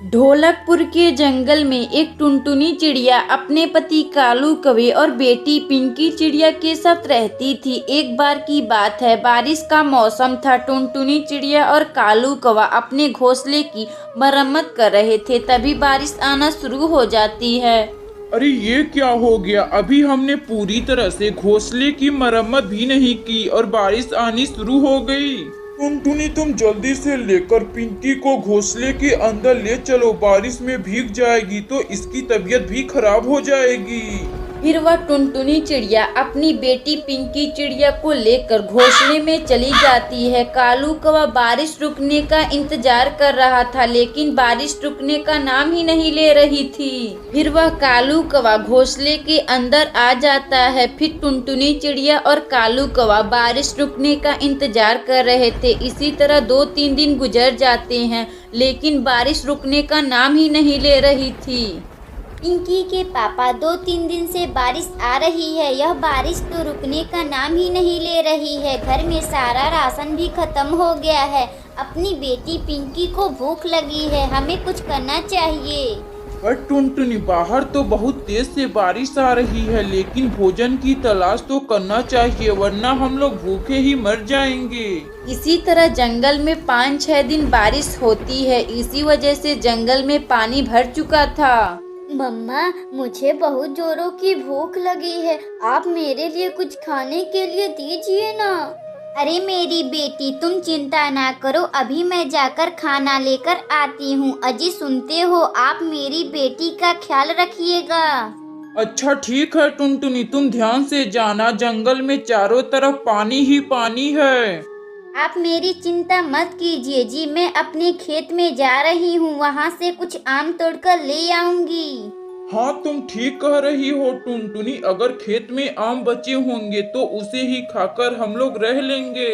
ढोलकपुर के जंगल में एक टुनटुनी चिड़िया अपने पति कालू कौवे और बेटी पिंकी चिड़िया के साथ रहती थी। एक बार की बात है, बारिश का मौसम था। टुनटुनी चिड़िया और कालू कौवा अपने घोंसले की मरम्मत कर रहे थे, तभी बारिश आना शुरू हो जाती है। अरे ये क्या हो गया? अभी हमने पूरी तरह से घोंसले की मरम्मत भी नहीं की और बारिश आनी शुरू हो गई। टुनटुनी, तुम जल्दी से लेकर पिंकी को घोंसले के अंदर ले चलो, बारिश में भीग जाएगी तो इसकी तबीयत भी खराब हो जाएगी। फिर वह टुनटुनी चिड़िया अपनी बेटी पिंकी चिड़िया को लेकर घोंसले में चली जाती है। कालू कौवा बारिश रुकने का इंतजार कर रहा था, लेकिन बारिश रुकने का नाम ही नहीं ले रही थी। फिर वह कालू कौवा घोंसले के अंदर आ जाता है। फिर टुनटुनी चिड़िया और कालू कौवा बारिश रुकने का इंतजार कर रहे थे। इसी तरह 2-3 दिन गुजर जाते हैं, लेकिन बारिश रुकने का नाम ही नहीं ले रही थी। पिंकी के पापा, 2-3 दिन से बारिश आ रही है, यह बारिश तो रुकने का नाम ही नहीं ले रही है। घर में सारा राशन भी खत्म हो गया है। अपनी बेटी पिंकी को भूख लगी है, हमें कुछ करना चाहिए। पर टुनटुनी, बाहर तो बहुत तेज से बारिश आ रही है, लेकिन भोजन की तलाश तो करना चाहिए, वरना हम लोग भूखे ही मर जाएंगे। इसी तरह जंगल में 5-6 दिन बारिश होती है। इसी वजह से जंगल में पानी भर चुका था। मम्मा, मुझे बहुत जोरों की भूख लगी है, आप मेरे लिए कुछ खाने के लिए दीजिए ना। अरे मेरी बेटी, तुम चिंता ना करो, अभी मैं जाकर खाना लेकर आती हूँ। अजी सुनते हो, आप मेरी बेटी का ख्याल रखिएगा। अच्छा ठीक है टुनटुनी, तुम ध्यान से जाना, जंगल में चारों तरफ पानी ही पानी है। आप मेरी चिंता मत कीजिए जी, मैं अपने खेत में जा रही हूँ, वहाँ से कुछ आम तोड़कर ले आऊंगी। हाँ, तुम ठीक कह रही हो टुनटुनी, अगर खेत में आम बचे होंगे तो उसे ही खाकर हम लोग रह लेंगे।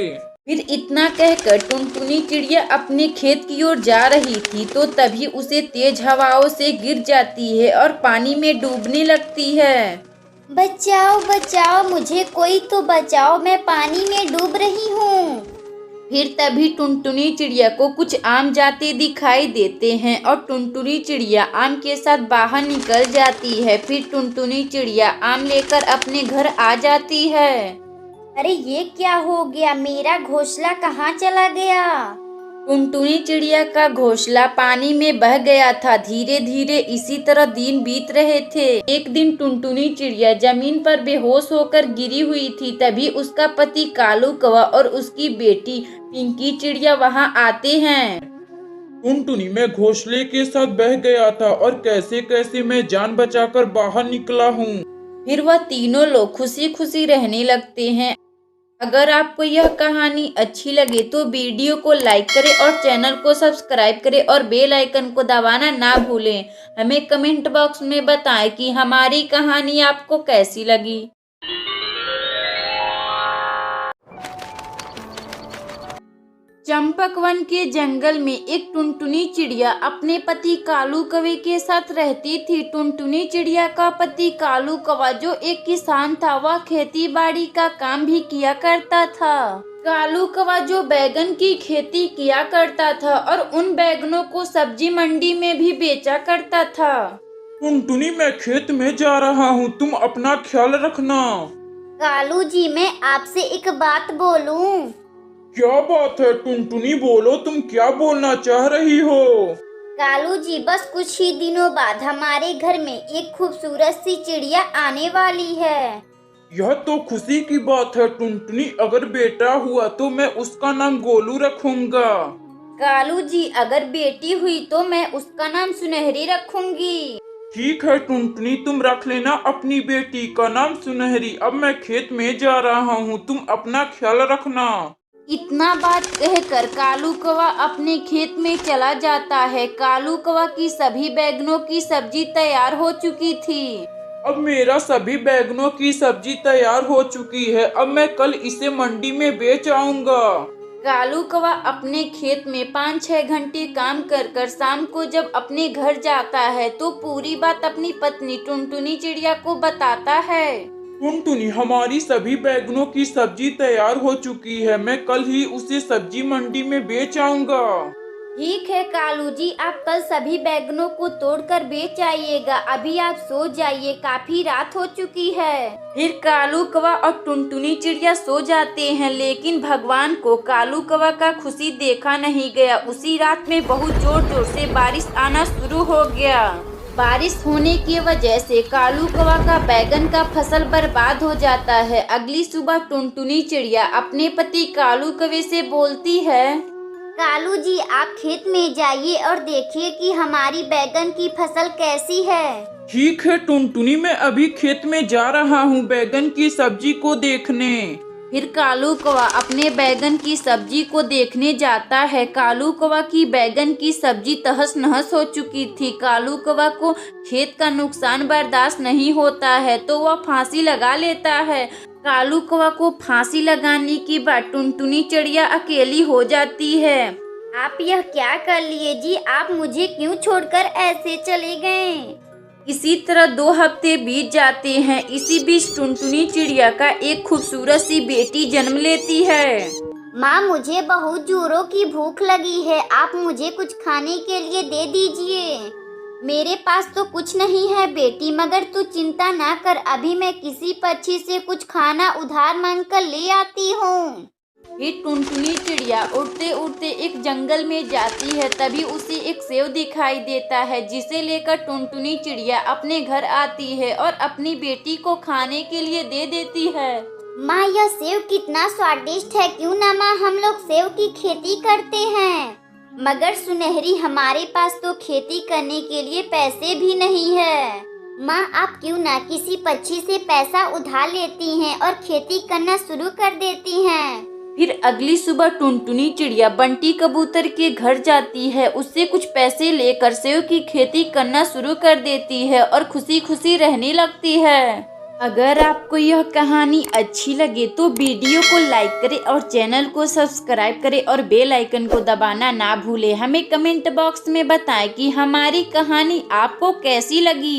फिर इतना कहकर टुनटुनी चिड़िया अपने खेत की ओर जा रही थी, तो तभी उसे तेज हवाओं से गिर जाती है और पानी में डूबने लगती है। बचाओ बचाओ, मुझे कोई तो बचाओ, मैं पानी में डूब रही हूँ। फिर तभी टुनटुनी चिड़िया को कुछ आम जाते दिखाई देते हैं और टुनटुनी चिड़िया आम के साथ बाहर निकल जाती है। फिर टुनटुनी चिड़िया आम लेकर अपने घर आ जाती है। अरे ये क्या हो गया? मेरा घोंसला कहाँ चला गया? टुनटुनी चिड़िया का घोंसला पानी में बह गया था। धीरे धीरे इसी तरह दिन बीत रहे थे। एक दिन टुनटुनी चिड़िया जमीन पर बेहोश होकर गिरी हुई थी। तभी उसका पति कालू कौवा और उसकी बेटी पिंकी चिड़िया वहां आते हैं। टुनटुनी, मैं घोंसले के साथ बह गया था और कैसे कैसे मैं जान बचाकर बाहर निकला हूँ। फिर वह तीनों लोग खुशी खुशी रहने लगते हैं। अगर आपको यह कहानी अच्छी लगे तो वीडियो को लाइक करें और चैनल को सब्सक्राइब करें और बेल आइकन को दबाना ना भूलें। हमें कमेंट बॉक्स में बताएं कि हमारी कहानी आपको कैसी लगी। चंपकवन के जंगल में एक टुनटुनी चिड़िया अपने पति कालू कौवे के साथ रहती थी। टुनटुनी चिड़िया का पति कालू कौवा जो एक किसान था, वह खेती बाड़ी का काम भी किया करता था। कालू कौवा जो बैगन की खेती किया करता था और उन बैगनों को सब्जी मंडी में भी बेचा करता था। टुनटुनी, मैं खेत में जा रहा हूँ, तुम अपना ख्याल रखना। कालू जी, मैं आपसे एक बात बोलूं? क्या बात है टुनटुनी, बोलो, तुम क्या बोलना चाह रही हो? कालू जी, बस कुछ ही दिनों बाद हमारे घर में एक खूबसूरत सी चिड़िया आने वाली है। यह तो खुशी की बात है टुनटुनी, अगर बेटा हुआ तो मैं उसका नाम गोलू रखूंगा। कालू जी, अगर बेटी हुई तो मैं उसका नाम सुनहरी रखूंगी। ठीक है टुनटुनी, तुम रख लेना अपनी बेटी का नाम सुनहरी। अब मैं खेत में जा रहा हूँ, तुम अपना ख्याल रखना। इतना बात कहकर कालू कौवा अपने खेत में चला जाता है। कालू कौवा की सभी बैगनों की सब्जी तैयार हो चुकी थी। अब मेरा सभी बैगनों की सब्जी तैयार हो चुकी है, अब मैं कल इसे मंडी में बेच आऊंगा। कालू कौवा अपने खेत में 5-6 घंटे काम कर कर शाम को जब अपने घर जाता है तो पूरी बात अपनी पत्नी टुनटुनी चिड़िया को बताता है। टुनटुनी, हमारी सभी बैगनों की सब्जी तैयार हो चुकी है, मैं कल ही उसे सब्जी मंडी में बेच आऊंगा। ठीक है कालू जी, आप कल सभी बैगनों को तोड़कर बेच आइएगा। अभी आप सो जाइए, काफी रात हो चुकी है। फिर कालू कौवा और टुनटुनी चिड़िया सो जाते हैं, लेकिन भगवान को कालू कौवा का खुशी देखा नहीं गया। उसी रात में बहुत जोर जोर से बारिश आना शुरू हो गया। बारिश होने की वजह से कालू कौवा का बैगन का फसल बर्बाद हो जाता है। अगली सुबह टुनटुनी चिड़िया अपने पति कालू कौवे से बोलती है, कालू जी, आप खेत में जाइए और देखिए कि हमारी बैगन की फसल कैसी है। ठीक है टुनटुनी, मैं अभी खेत में जा रहा हूँ बैगन की सब्जी को देखने। फिर कालू कौवा अपने बैगन की सब्जी को देखने जाता है। कालू कौवा की बैगन की सब्जी तहस नहस हो चुकी थी। कालू कौवा को खेत का नुकसान बर्दाश्त नहीं होता है, तो वह फांसी लगा लेता है। कालू कौवा को फांसी लगाने के बाद टुनटुनी चिड़िया अकेली हो जाती है। आप यह क्या कर लिए जी? आप मुझे क्यों छोड़कर ऐसे चले गए? इसी तरह 2 हफ्ते बीत जाते हैं। इसी बीच टुनटुनी चिड़िया का एक खूबसूरत सी बेटी जन्म लेती है। माँ, मुझे बहुत जोरों की भूख लगी है, आप मुझे कुछ खाने के लिए दे दीजिए। मेरे पास तो कुछ नहीं है बेटी, मगर तू चिंता ना कर, अभी मैं किसी पक्षी से कुछ खाना उधार मांग कर ले आती हूँ। फिर टुनटुनी चिड़िया उड़ते उड़ते एक जंगल में जाती है। तभी उसे एक सेव दिखाई देता है, जिसे लेकर टुनटुनी चिड़िया अपने घर आती है और अपनी बेटी को खाने के लिए दे देती है। माँ, यह सेव कितना स्वादिष्ट है, क्यों ना माँ हम लोग सेव की खेती करते हैं। मगर सुनहरी, हमारे पास तो खेती करने के लिए पैसे भी नहीं है। माँ, आप क्यों ना किसी पक्षी से पैसा उधार लेती हैं और खेती करना शुरू कर देती हैं। फिर अगली सुबह टुनटुनी चिड़िया बंटी कबूतर के घर जाती है। उससे कुछ पैसे लेकर सेव की खेती करना शुरू कर देती है और खुशी खुशी रहने लगती है। अगर आपको यह कहानी अच्छी लगे तो वीडियो को लाइक करें और चैनल को सब्सक्राइब करें और बेल आइकन को दबाना ना भूलें। हमें कमेंट बॉक्स में बताएं कि हमारी कहानी आपको कैसी लगी।